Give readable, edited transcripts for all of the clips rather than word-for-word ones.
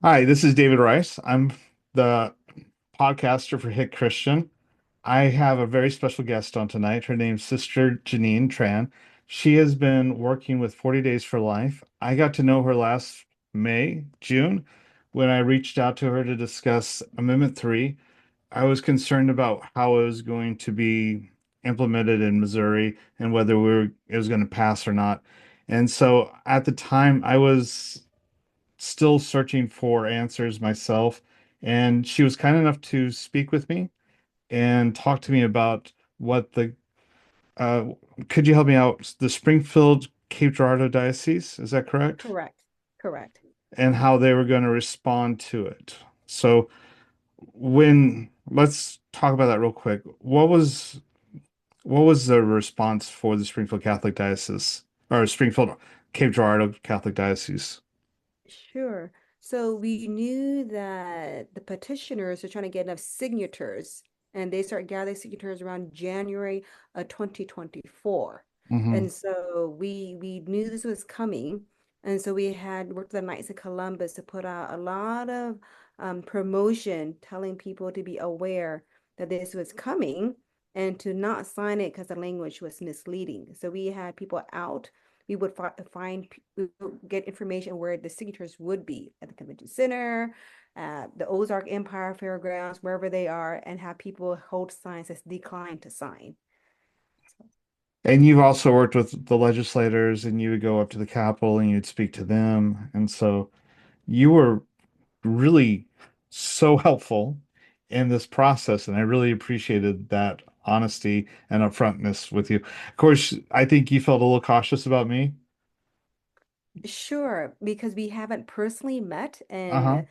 Hi, this is David Rice. I'm the podcaster for Hit Christian. I have a very special guest on tonight. Her name's Sister Janine Tran. She has been working with 40 Days for Life. I got to know her last June, when I reached out to her to discuss Amendment 3. I was concerned about how it was going to be implemented in Missouri and whether it was going to pass or not. And so at the time, I was still searching for answers myself. And she was kind enough to speak with me and talk to me about what uh, could you help me out? The Springfield Cape Girardeau Diocese, is that correct? Correct. Correct. And how they were going to respond to it. So let's talk about that real quick. What was the response for the Springfield Catholic Diocese or Springfield Cape Girardeau Catholic Diocese? Sure. So we knew that the petitioners are trying to get enough signatures, and they start gathering signatures around January of 2024. Hmm. And so we knew this was coming. And so we had worked with the Knights of Columbus to put out a lot of promotion, telling people to be aware that this was coming and to not sign it because the language was misleading. So we had people out. We would we would get information where the signatures would be at the convention center, the Ozark Empire Fairgrounds, wherever they are, and have people hold signs that's declined to sign. And you've also worked with the legislators, and you would go up to the Capitol and you'd speak to them. And so you were really so helpful in this process. And I really appreciated that honesty and upfrontness with you. Of course, I think you felt a little cautious about me. Sure, because we haven't personally met, and Uh-huh.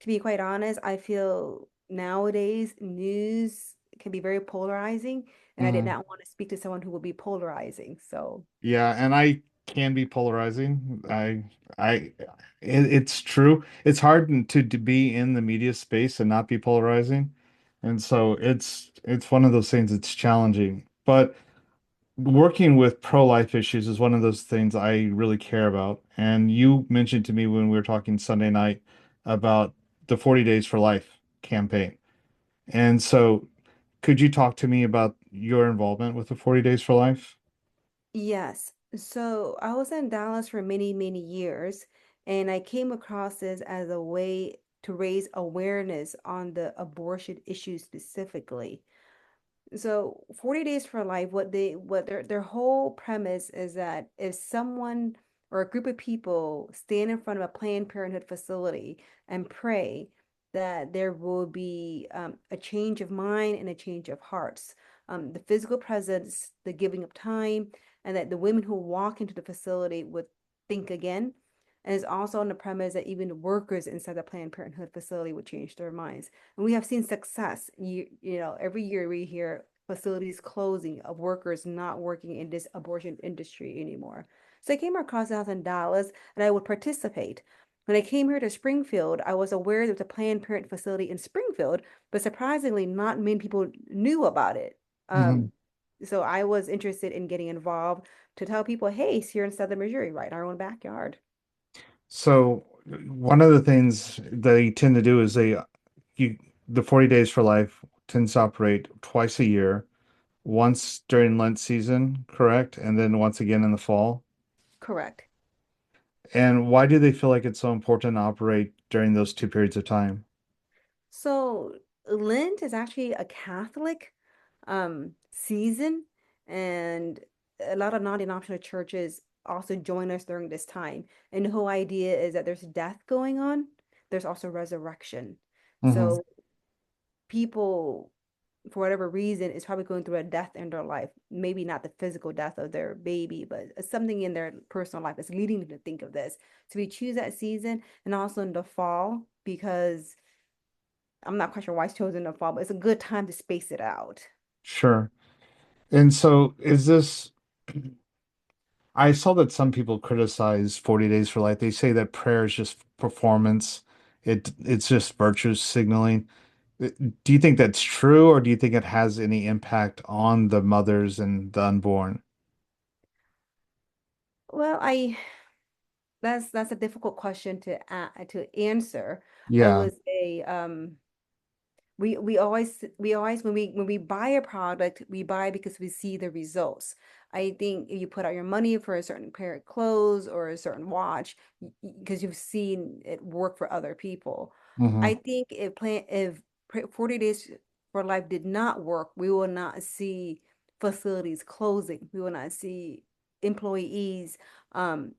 to be quite honest, I feel nowadays news can be very polarizing, and I did Hmm. not want to speak to someone who would be polarizing. So Yeah, and I can be polarizing. It's true. It's hard to be in the media space and not be polarizing. And so it's one of those things that's challenging. But working with pro-life issues is one of those things I really care about. And you mentioned to me when we were talking Sunday night about the 40 Days for Life campaign. And so could you talk to me about your involvement with the 40 Days for Life? yes. So I was in Dallas for many, many years, and I came across this as a way to raise awareness on the abortion issue specifically. So 40 Days for Life, what their whole premise is that if someone or a group of people stand in front of a Planned Parenthood facility and pray that there will be a change of mind and a change of hearts. The physical presence, the giving of time, and that the women who walk into the facility would think again. And it's also on the premise that even the workers inside the Planned Parenthood facility would change their minds. And we have seen success. Every year we hear facilities closing of workers not working in this abortion industry anymore. So I came across the house in Dallas and I would participate. When I came here to Springfield, I was aware there was a Planned Parenthood facility in Springfield, but surprisingly, not many people knew about it. Mhm. Um, so I was interested in getting involved to tell people, hey, it's here in Southern Missouri, right in our own backyard. So one of the things they tend to do is you, the 40 Days for Life tends to operate twice a year, once during Lent season, correct? And then once again in the fall. Correct. And why do they feel like it's so important to operate during those two periods of time? So Lent is actually a Catholic season, and a lot of non-denominational churches also join us during this time. And the whole idea is that there's death going on, there's also resurrection. Hmm. So people, for whatever reason, is probably going through a death in their life. Maybe not the physical death of their baby, but something in their personal life that's leading them to think of this. So we choose that season and also in the fall because I'm not quite sure why it's chosen in the fall, but it's a good time to space it out. Sure. And so I saw that some people criticize 40 Days for Life. They say that prayer is just performance. It's just virtue signaling. Do you think that's true, or do you think it has any impact on the mothers and the unborn? Well, that's a difficult question to answer. I Yeah. would say we always when we buy a product, we buy because we see the results. I think if you put out your money for a certain pair of clothes or a certain watch because you've seen it work for other people. I Hmm. think if 40 days for life did not work, we will not see facilities closing. We will not see employees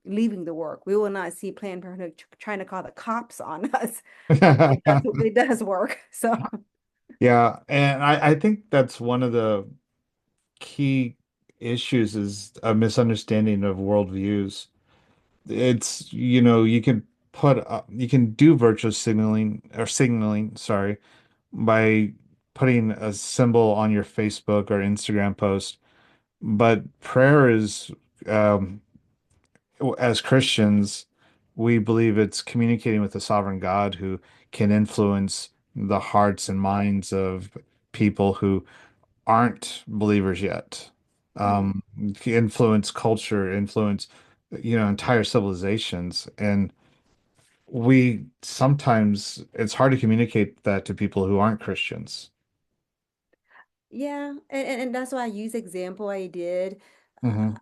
leaving the work. We will not see Planned Parenthood trying to call the cops on us. It does work. So Yeah, and I think that's one of the key issues is a misunderstanding of worldviews. It's, you can do virtue signaling, sorry, by putting a symbol on your Facebook or Instagram post. But prayer is, um, as Christians, we believe it's communicating with the sovereign God who can influence the hearts and minds of people who aren't believers yet. hmm. Influence culture, influence, entire civilizations. And we sometimes it's hard to communicate that to people who aren't Christians. Yeah, and that's why I use example I did. Hmm.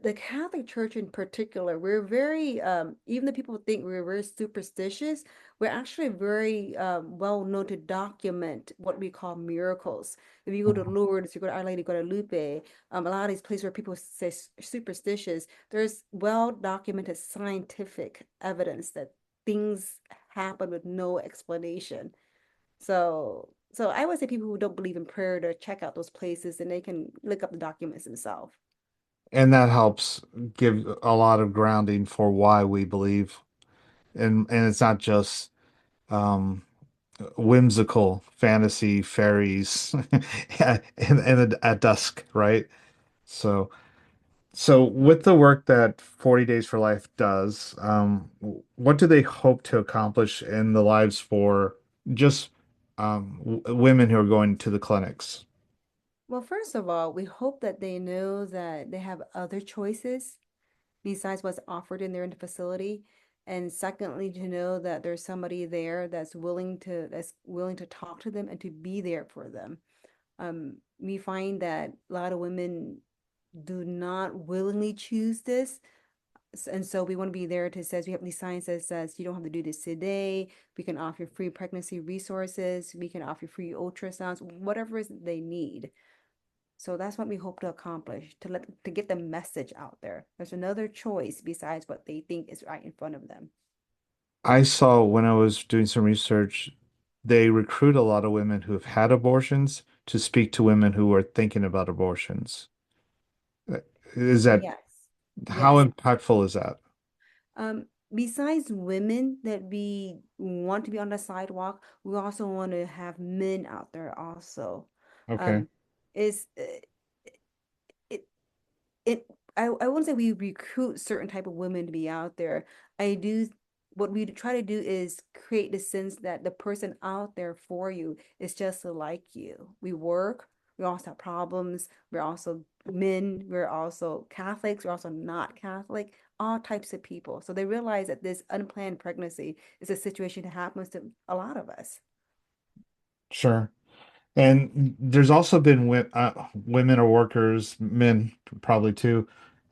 The Catholic Church in particular, we're very even though people think we're very superstitious, we're actually very well known to document what we call miracles. If you go to Lourdes, you go to Our Lady, Guadalupe, a lot of these places where people say superstitious, there's well documented scientific evidence that things happen with no explanation. So I would say people who don't believe in prayer to check out those places and they can look up the documents themselves. And that helps give a lot of grounding for why we believe. And it's not just um whimsical fantasy fairies at dusk, right? So with the work that 40 Days for Life does, what do they hope to accomplish in the lives for just women who are going to the clinics? Well, first of all, we hope that they know that they have other choices besides what's offered in their facility. And secondly, to know that there's somebody there that's willing to talk to them and to be there for them. We find that a lot of women do not willingly choose this. And so we want to be there to says we have these signs that says you don't have to do this today. We can offer free pregnancy resources. We can offer free ultrasounds, whatever it is that they need. So that's what we hope to accomplish, to get the message out there. There's another choice besides what they think is right in front of them. I saw when I was doing some research, they recruit a lot of women who have had abortions to speak to women who are thinking about abortions. Is that Yes. how Yes. impactful is that? Besides women that we want to be on the sidewalk, we also want to have men out there also. Okay. Um, is it it I wouldn't say we recruit certain type of women to be out there. I do what we try to do is create the sense that the person out there for you is just like you. We work, we also have problems, we're also men, we're also Catholics, we're also not Catholic, all types of people. So they realize that this unplanned pregnancy is a situation that happens to a lot of us. Sure. And there's also been women or workers, men probably too.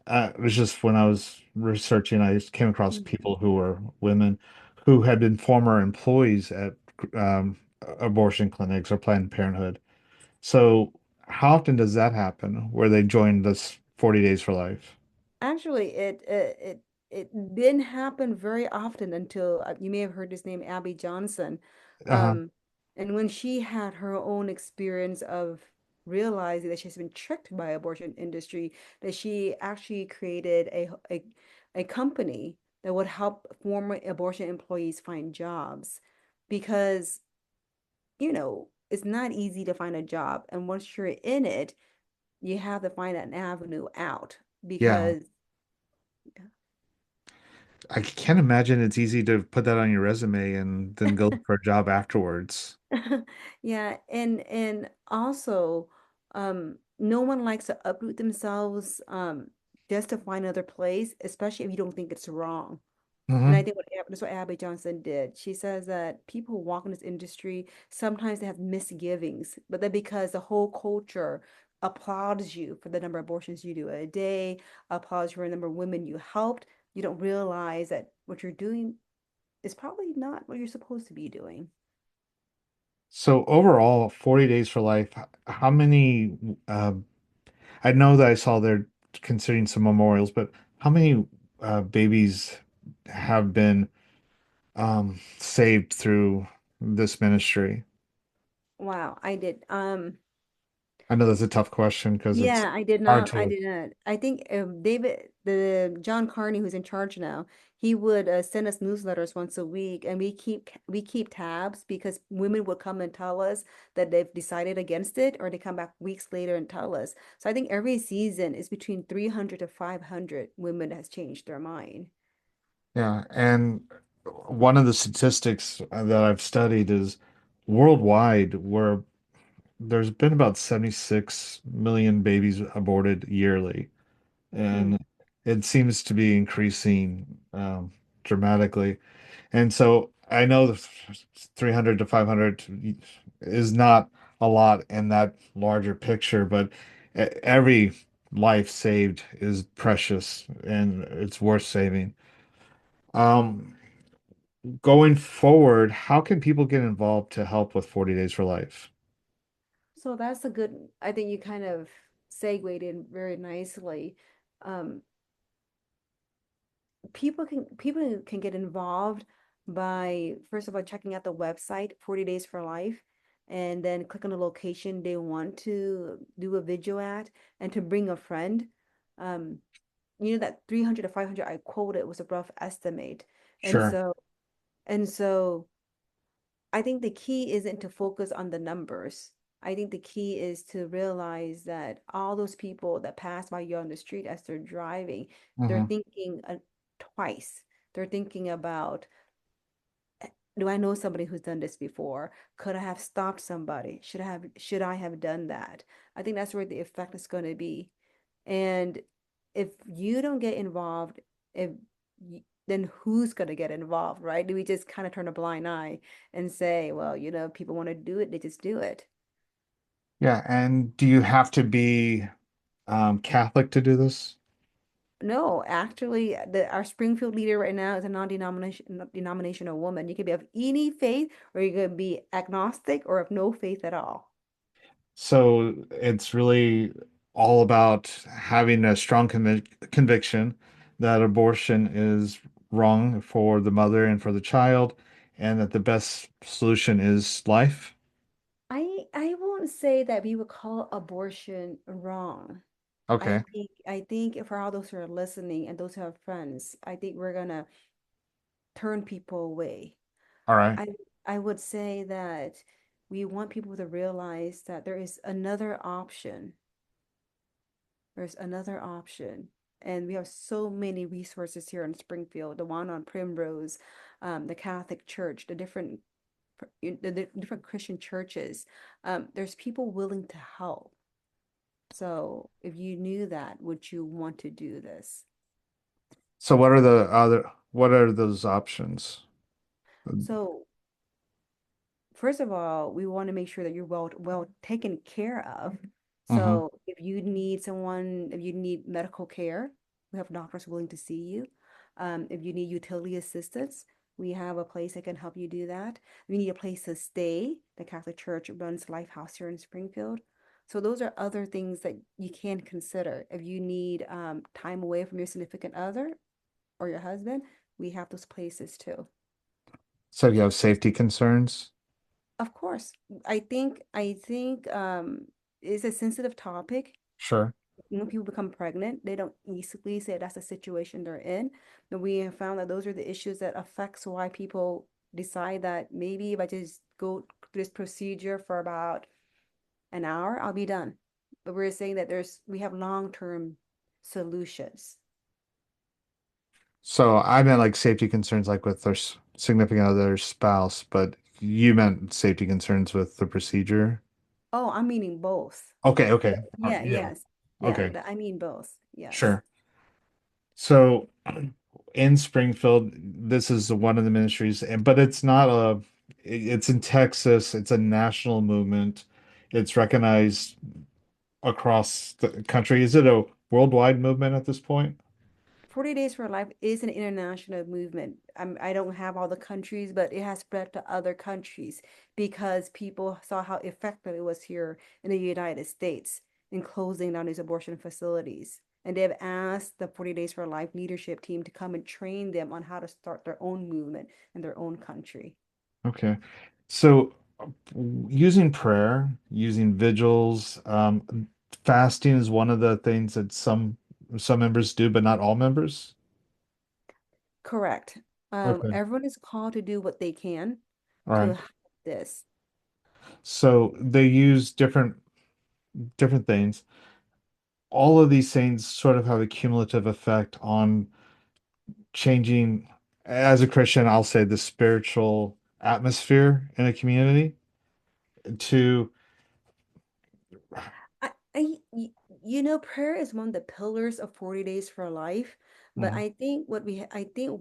It was just when I was researching, I just came across Mm. people who were women who had been former employees at abortion clinics or Planned Parenthood. So how often does that happen where they join this 40 Days for Life? Actually, it didn't happen very often until you may have heard this name, Abby Johnson. Uh-huh. Um, and when she had her own experience of realizing that she's been tricked by abortion industry, that she actually created a company that would help former abortion employees find jobs because, it's not easy to find a job. And once you're in it, you have to find an avenue out Yeah. because I can't imagine it's easy to put that on your resume and then go look for a job afterwards. Yeah, and also no one likes to uproot themselves. just to find another place, especially if you don't think it's wrong. And I Hmm. think that's what Abby Johnson did. She says that people who walk in this industry sometimes they have misgivings, but then because the whole culture applauds you for the number of abortions you do a day, applauds you for the number of women you helped, you don't realize that what you're doing is probably not what you're supposed to be doing. So overall, 40 Days for Life, how many, I know that I saw they're considering some memorials, but how many babies have been saved through this ministry? Wow, I did. I know that's a tough question because it's Yeah, I did hard not. I to, did not. I think David, the John Carney, who's in charge now, he would send us newsletters once a week, and we keep tabs because women would come and tell us that they've decided against it, or they come back weeks later and tell us. So I think every season is between 300 to 500 women that has changed their mind. yeah. And one of the statistics that I've studied is worldwide, where there's been about 76 million babies aborted yearly. Hmm. And it seems to be increasing dramatically. And so I know the 300 to 500 is not a lot in that larger picture, but every life saved is precious and it's worth saving. Um, Going forward, how can people get involved to help with 40 Days for Life? So that's a good, I think you kind of segued in very nicely. Um, people can get involved by first of all checking out the website 40 Days for Life and then click on the location they want to do a video at and to bring a friend. Um, that 300 to 500 I quoted was a rough estimate. And Sure. so and so I think the key isn't to focus on the numbers. I think the key is to realize that all those people that pass by you on the street as they're driving, they're Hmm. thinking twice. They're thinking about, do I know somebody who's done this before? Could I have stopped somebody? Should I have done that? I think that's where the effect is going to be. And if you don't get involved, if then who's going to get involved, right? Do we just kind of turn a blind eye and say, well, people want to do it, they just do it? Yeah. And do you have to be Catholic to do this? No, actually, our Springfield leader right now is a non-denominational woman. You can be of any faith, or you can be agnostic, or of no faith at all. So it's really all about having a strong conviction that abortion is wrong for the mother and for the child, and that the best solution is life. I won't say that we would call abortion wrong. I Okay. think I think for all those who are listening and those who have friends, I think we're gonna turn people away. All right. I I would say that we want people to realize that there is another option. There's another option. And we have so many resources here in Springfield, the one on Primrose, the Catholic Church, the different Christian churches. There's people willing to help. So if you knew that, would you want to do this? So what are those options? So first of all, we want to make sure that you're well taken care of. Hmm. So if you need medical care, we have doctors willing to see you. If you need utility assistance, we have a place that can help you do that. If you need a place to stay, the Catholic Church runs Life House here in Springfield. So those are other things that you can consider. If you need time away from your significant other or your husband, we have those places too. So you have safety concerns? Of course. I think it's a sensitive topic. Sure. When people become pregnant, they don't easily say that's the situation they're in. But we have found that those are the issues that affects why people decide that maybe if I just go through this procedure for about an hour, I'll be done. But we're saying that we have long-term solutions. So I meant like safety concerns like with their significant other spouse, but you meant safety concerns with the procedure? Oh, I'm meaning both. Okay, But okay. yeah, Yeah. yes. Yeah, Okay. I mean both. Yes. Sure. So in Springfield, this is one of the ministries, but it's not it's in Texas. It's a national movement. It's recognized across the country. Is it a worldwide movement at this point? 40 Days for Life is an international movement. I don't have all the countries, but it has spread to other countries because people saw how effective it was here in the United States in closing down these abortion facilities. And they've asked the 40 Days for Life leadership team to come and train them on how to start their own movement in their own country. Okay. So using prayer, using vigils, fasting is one of the things that some members do, but not all members. Correct. Okay. Everyone is called to do what they can All to right. help this. So they use different things. All of these things sort of have a cumulative effect on changing, as a Christian, I'll say the spiritual atmosphere in a community to, Prayer is one of the pillars of 40 Days for Life. But Mhm. I think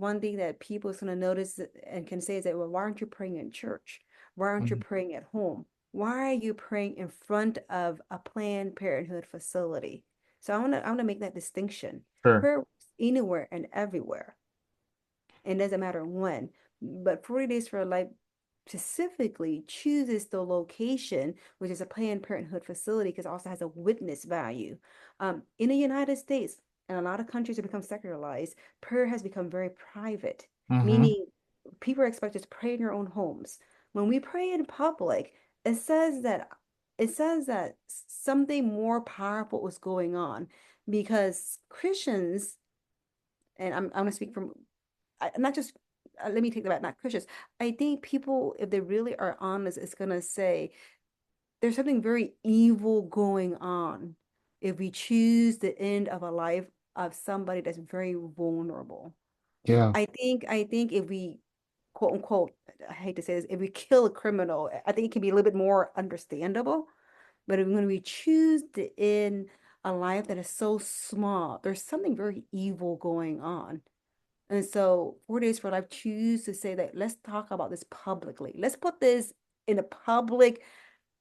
one thing that people is going to notice and can say is that, well, why aren't you praying in church? Why aren't you Mhm. praying at home? Why are you praying in front of a Planned Parenthood facility? So I want to make that distinction. Sure. Prayer works anywhere and everywhere. It doesn't matter when. But 40 Days for Life specifically chooses the location, which is a Planned Parenthood facility, because it also has a witness value. In the United States, and a lot of countries have become secularized, prayer has become very private, Hmm. meaning people are expected to pray in their own homes. When we pray in public, it says that something more powerful is going on because Christians, and I'm going to speak from not just let me take that back, not Christians. I think people, if they really are honest, is gonna say there's something very evil going on if we choose the end of a life of somebody that's very vulnerable. Yeah. I think if we quote unquote, I hate to say this, if we kill a criminal, I think it can be a little bit more understandable. But when we choose to end a life that is so small, there's something very evil going on. And so 4 Days for Life choose to say that let's talk about this publicly. Let's put this in a public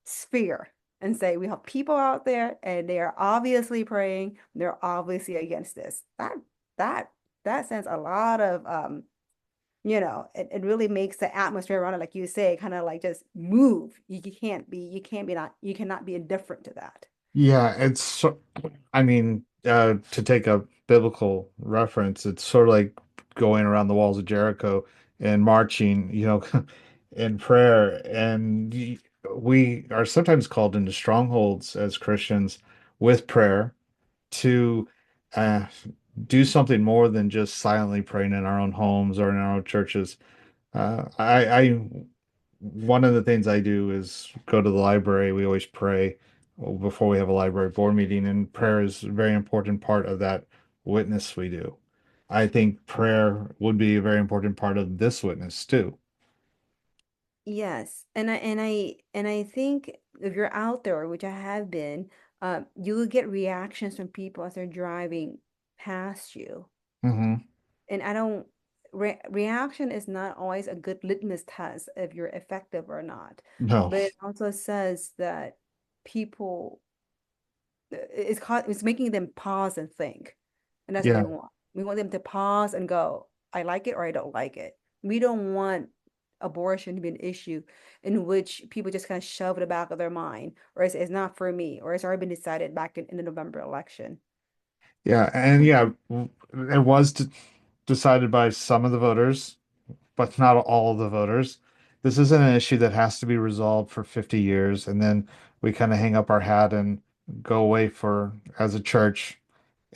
sphere and say we have people out there and they are obviously praying, they're obviously against this. That that sends a lot of it really makes the atmosphere around it, like you say, kind of like just move. You cannot be indifferent to that. Yeah, I mean, to take a biblical reference, it's sort of like going around the walls of Jericho and marching, in prayer. And we are sometimes called into strongholds as Christians with prayer to uh, do something more than just silently praying in our own homes or in our own churches. One of the things I do is go to the library. We always pray before we have a library board meeting, and prayer is a very important part of that witness we do. I think prayer would be a very important part of this witness too. Yes, and I think if you're out there, which I have been, you will get reactions from people as they're driving past you. Hmm. And I don't reaction is not always a good litmus test if you're effective or not. No. But it also says that people it's making them pause and think. And that's what we Yeah. want. We want them to pause and go, I like it or I don't like it. We don't want abortion to be an issue in which people just kind of shove it in the back of their mind, or it's not for me, or it's already been decided back in the November election. Yeah. And yeah, it was decided by some of the voters, but not all of the voters. This isn't an issue that has to be resolved for 50 years, and then we kind of hang up our hat and go away for as a church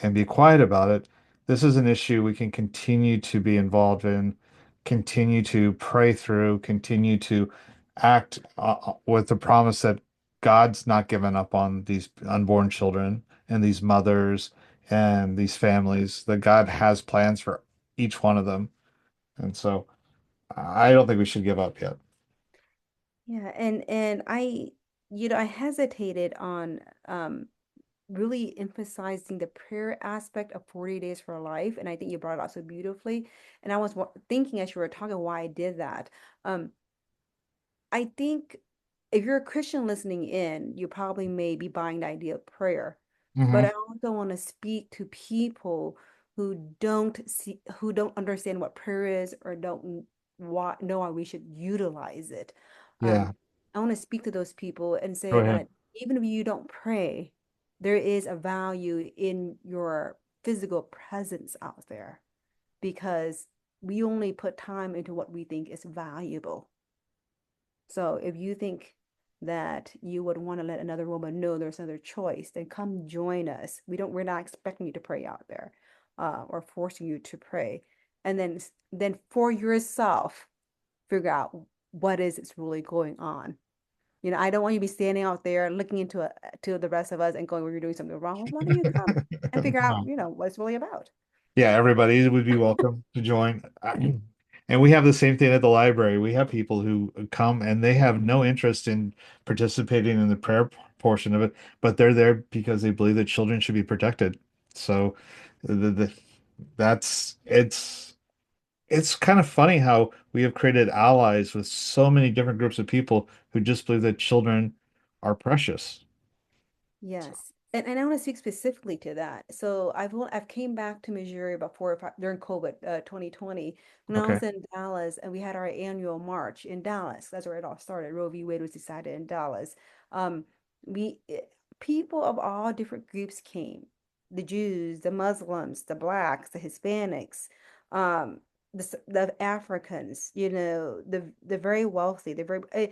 and be quiet about it. This is an issue we can continue to be involved in, continue to pray through, continue to act with the promise that God's not given up on these unborn children and these mothers and these families, that God has plans for each one of them. And so I don't think we should give up yet. Yeah, and I hesitated on um really emphasizing the prayer aspect of 40 days for life. And I think you brought it out so beautifully. And I was thinking as you were talking why I did that. Um, I think if you're a Christian listening in, you probably may be buying the idea of prayer. But Hmm. I also want to speak to people who don't understand what prayer is or don't know why we should utilize it. Yeah, I want to speak to those people and go say ahead. that even if you don't pray, there is a value in your physical presence out there because we only put time into what we think is valuable. So if you think that you would want to let another woman know there's another choice, then come join us. We're not expecting you to pray out there, or forcing you to pray. And then for yourself, figure out what is it's really going on. I don't want you to be standing out there looking to the rest of us and going, well, you're doing something wrong. Well, why don't you come and figure out, No. what it's really about? Yeah, everybody would be welcome to join. And we have the same thing at the library. We have people who come and they have no interest in participating in the prayer portion of it, but they're there because they believe that children should be protected. So the that's it's kind of funny how we have created allies with so many different groups of people who just believe that children are precious. So, Yes. And I want to speak specifically to that. So I've came back to Missouri about 4 or 5 during COVID, 2020, when I okay. was in Dallas and we had our annual march in Dallas. That's where it all started. Roe v. Wade was decided in Dallas. Um, we People of all different groups came. The Jews, the Muslims, the Blacks, the Hispanics, um, the Africans, the very wealthy, the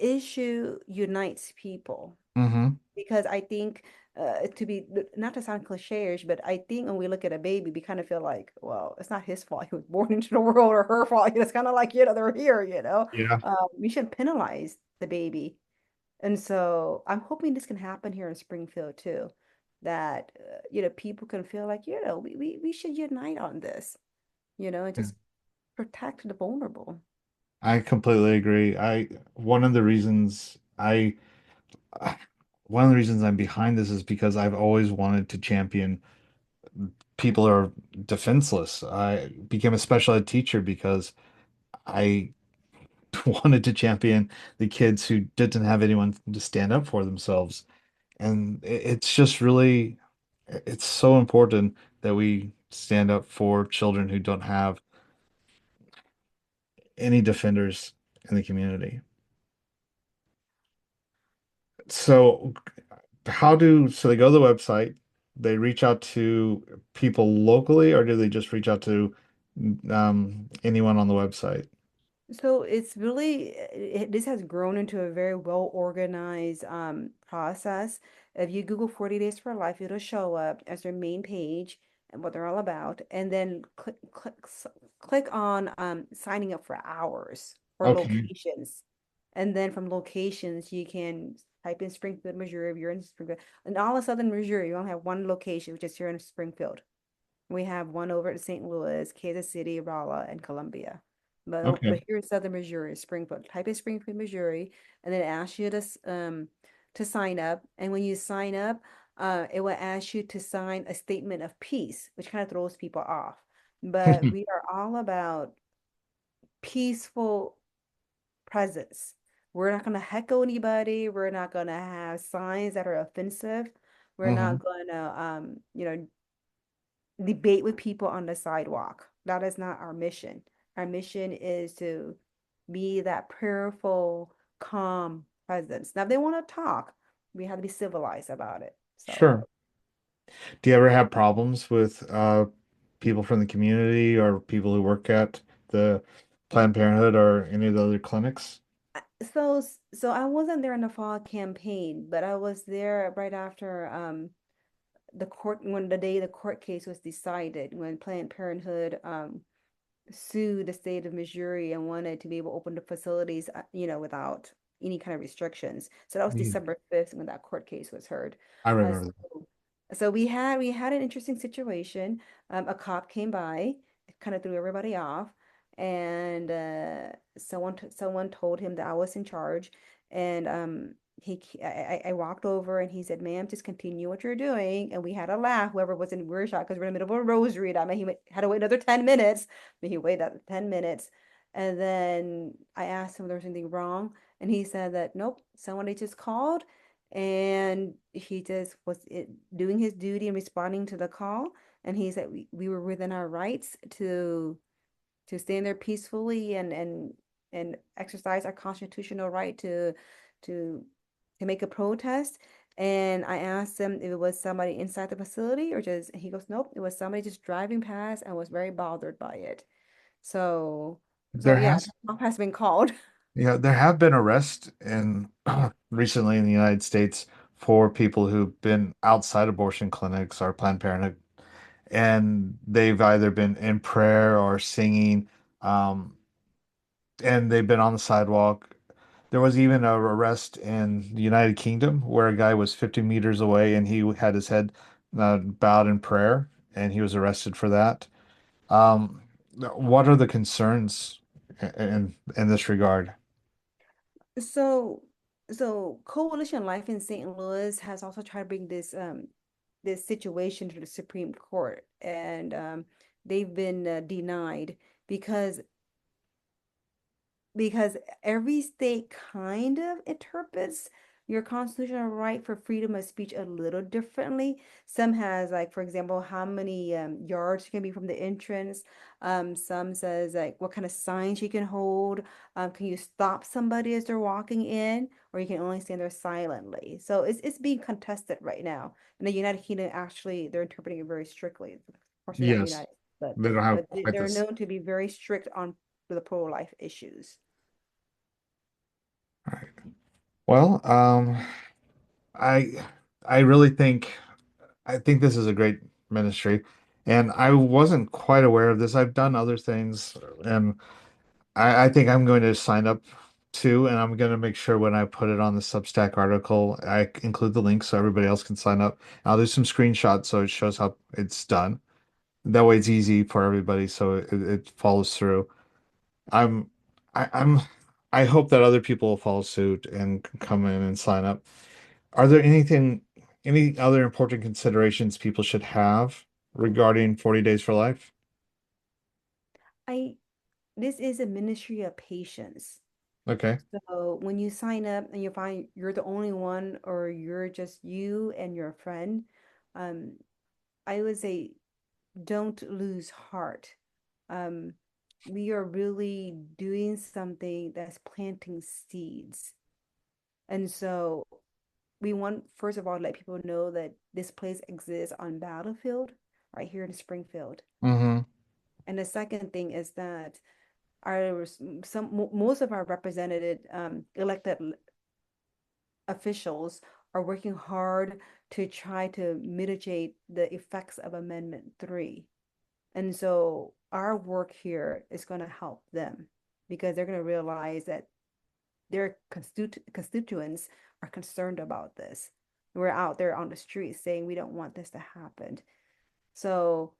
issue unites people Hmm. because I think to be not to sound cliche-ish, but I think when we look at a baby, we kind of feel like, well, it's not his fault he was born into the world or her fault. It's kind of like, they're here, Yeah. we shouldn't penalize the baby. And so I'm hoping this can happen here in Springfield too, that people can feel like, we should unite on this, and Yeah. just protect the vulnerable. I completely agree. One of the reasons I one of the reasons I'm behind this is because I've always wanted to champion people who are defenseless. I became a special ed teacher because I wanted to champion the kids who didn't have anyone to stand up for themselves. And it's just really, it's so important that we stand up for children who don't have any defenders in the community. So so they go to the website, they reach out to people locally, or do they just reach out to anyone on the website? So it's really this has grown into a very well organized process. If you Google 40 Days for Life, it'll show up as their main page and what they're all about, and then click on signing up for hours or Okay. locations, and then from locations you can type in Springfield, Missouri if you're in Springfield, and all of Southern Missouri. You only have one location, which is here in Springfield. We have one over at St. Louis, Kansas City, Rolla, and Columbia. But Okay. here in Southern Missouri, Springfield. Type in Springfield, Missouri, and then it asks you to sign up. And when you sign up, it will ask you to sign a statement of peace, which kind of throws people off. But we are all about peaceful presence. We're not going to heckle anybody. We're not going to have signs that are offensive. We're Hmm. not going to, debate with people on the sidewalk. That is not our mission. Our mission is to be that prayerful, calm presence. Now, if they want to talk, we have to be civilized about it. So, Sure. Do you ever have problems with people from the community or people who work at the Planned Parenthood or any of the other clinics? so I wasn't there in the fall campaign, but I was there right after the day the court case was decided, when Planned Parenthood sued the state of Missouri and wanted to be able to open the facilities, without any kind of restrictions. So that was Yeah. December 5th when that court case was heard. I Uh, remember that. so, so we had an interesting situation. A cop came by, kind of threw everybody off, and someone told him that I was in charge, and I walked over and he said, "Ma'am, just continue what you're doing." And we had a laugh. Whoever was in earshot, because we're in the middle of a rosary. That meant had to wait another 10 minutes. But he waited that 10 minutes. And then I asked him if there was anything wrong. And he said that, nope, somebody just called. And he just was doing his duty and responding to the call. And he said we were within our rights to stand there peacefully and exercise our constitutional right to to make a protest. And I asked him if it was somebody inside the facility or just, he goes, nope, it was somebody just driving past and was very bothered by it. So, so There yeah, has, the cop has been called. yeah, there have been arrests in recently in the United States for people who've been outside abortion clinics or Planned Parenthood, and they've either been in prayer or singing, um, and they've been on the sidewalk. There was even a arrest in the United Kingdom where a guy was 50 meters away and he had his head bowed in prayer, and he was arrested for that. Um, what are the concerns in this regard? So, so Coalition Life in St. Louis has also tried to bring this situation to the Supreme Court, and they've been denied because because every state kind of interprets your constitutional right for freedom of speech a little differently. Some has, like, for example, how many yards you can be from the entrance. Some says like what kind of signs you can hold. Can you stop somebody as they're walking in, or you can only stand there silently. So it's being contested right now. In the United Kingdom, actually, they're interpreting it very strictly. Of course, they're not Yes, united, but they don't have quite they're this. known to be very strict on the pro-life issues. All right. Well, I I really think I think this is a great ministry, and I wasn't quite aware of this. I've done other things, and I think I'm going to sign up too, and I'm going to make sure when I put it on the Substack article, I include the link so everybody else can sign up. I'll do some screenshots so it shows how it's done. That way it's easy for everybody so it follows through. I'm I'm I hope that other people will follow suit and come in and sign up. Are there any other important considerations people should have regarding 40 Days for Life? I This is a ministry of patience. Okay. So when you sign up and you find you're the only one or you're just you and your friend, um, I would say don't lose heart. Um, we are really doing something that's planting seeds. And so we want, first of all, to let people know that this place exists on Battlefield right here in Springfield. Mm-hmm. And the second thing is that our most of our represented elected officials are working hard to try to mitigate the effects of Amendment 3. And so our work here is going to help them because they're going to realize that their constituents are concerned about this. We're out there on the street saying we don't want this to happen. So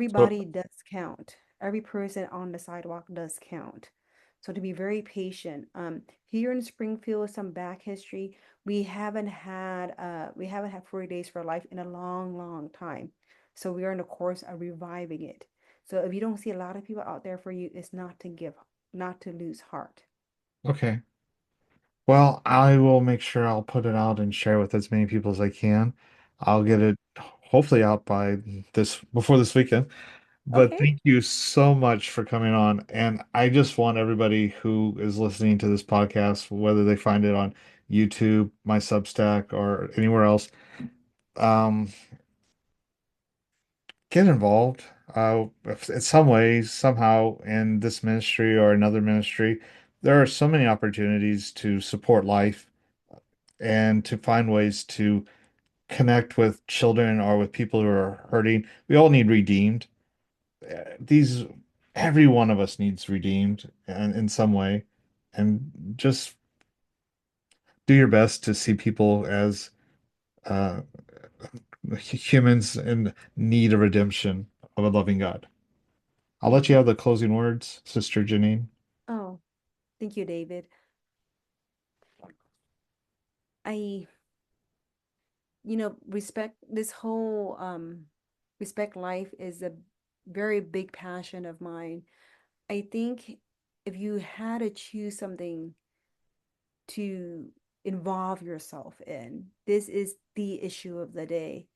So, everybody does count. Every person on the sidewalk does count. So to be very patient. Here in Springfield, some back history, we haven't had 40 days for life in a long, long time. So we are in the course of reviving it. So if you don't see a lot of people out there for you, it's not to lose heart. okay. Well, I will make sure I'll put it out and share with as many people as I can. I'll get it hopefully out by before this weekend. But Okay. thank you so much for coming on. And I just want everybody who is listening to this podcast, whether they find it on YouTube, my Substack, or anywhere else, um, get involved. In some ways, somehow, in this ministry or another ministry, there are so many opportunities to support life and to find ways to connect with children or with people who are hurting. We all need redeemed. These Every one of us needs redeemed in some way, and just do your best to see people as uh, humans in need of redemption of a loving God. I'll let you have the closing words, Sister Janine. Oh, thank you, David. I, respect this whole respect life is a very big passion of mine. I think if you had to choose something to involve yourself in, this is the issue of the day.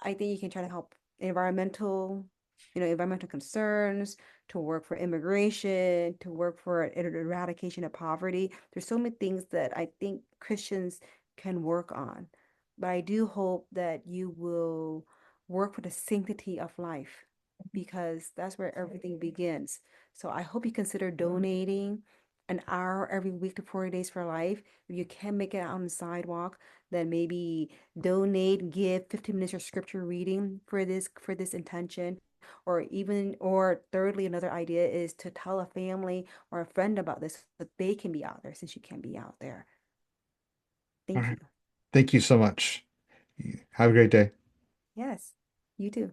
I think you can try to help environmental concerns, to work for immigration, to work for eradication of poverty. There's so many things that I think Christians can work on. But I do hope that you will work for the sanctity of life because that's where everything begins. So I hope you consider donating an hour every week to 40 Days for Life. If you can make it out on the sidewalk, then maybe donate, give 15 minutes of scripture reading for this intention. Or thirdly, another idea is to tell a family or a friend about this so they can be out there since you can't be out there. All Thank you. right. Thank you so much. Have a great day. Yes, you too.